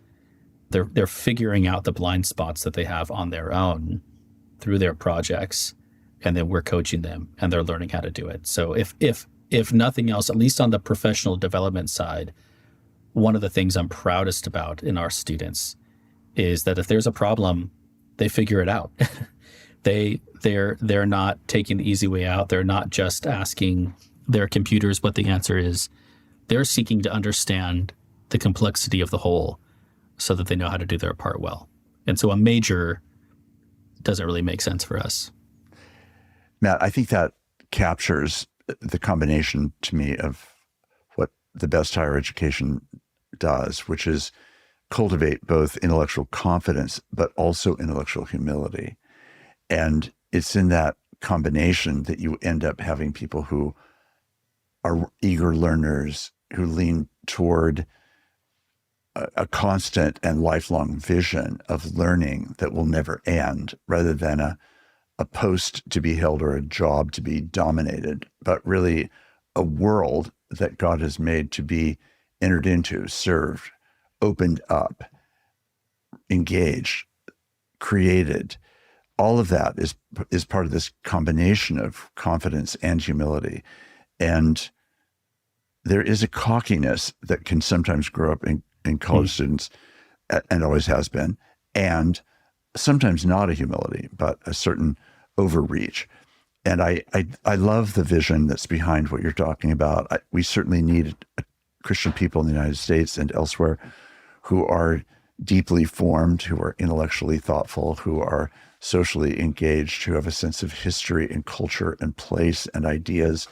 They're figuring out the blind spots that they have on their own through their projects, and then we're coaching them, and they're learning how to do it. So if nothing else, at least on the professional development side, one of the things I'm proudest about in our students is that if there's a problem, they figure it out. They're not taking the easy way out. They're not just asking their computers what the answer is. They're seeking to understand the complexity of the whole so that they know how to do their part well. And so a major doesn't really make sense for us. Matt, I think that captures the combination to me of what the best higher education does, which is cultivate both intellectual confidence, but also intellectual humility. And it's in that combination that you end up having people who are eager learners, who lean toward a constant and lifelong vision of learning that will never end, rather than a post to be held or a job to be dominated, but really a world that God has made to be entered into, served, opened up, engaged, created. All of that is part of this combination of confidence and humility. And there is a cockiness that can sometimes grow up in college students, and always has been, and sometimes not a humility, but a certain overreach. And I love the vision that's behind what you're talking about. We certainly need Christian people in the United States and elsewhere who are deeply formed, who are intellectually thoughtful, who are socially engaged, who have a sense of history and culture and place and ideas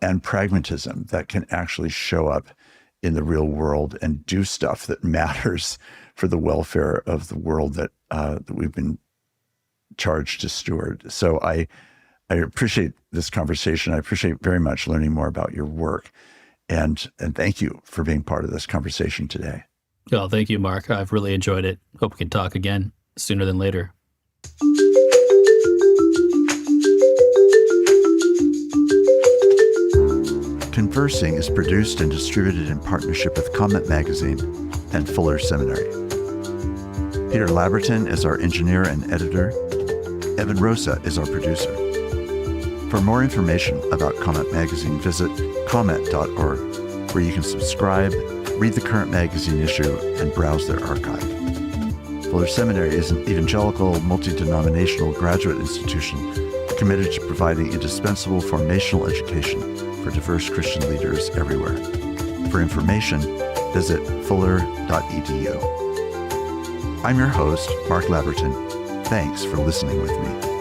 and pragmatism that can actually show up in the real world and do stuff that matters for the welfare of the world that we've been charged to steward. So I appreciate this conversation. I appreciate very much learning more about your work. And thank you for being part of this conversation today. Well, thank you, Mark. I've really enjoyed it. Hope we can talk again sooner than later. Conversing is produced and distributed in partnership with Comment Magazine and Fuller Seminary. Peter Labberton is our engineer and editor. Evan Rosa is our producer. For more information about Comment Magazine, visit comment.org, where you can subscribe, read the current magazine issue, and browse their archive. Fuller Seminary is an evangelical, multi-denominational graduate institution committed to providing indispensable formational education for diverse Christian leaders everywhere. For information, visit fuller.edu. I'm your host, Mark Labberton. Thanks for listening with me.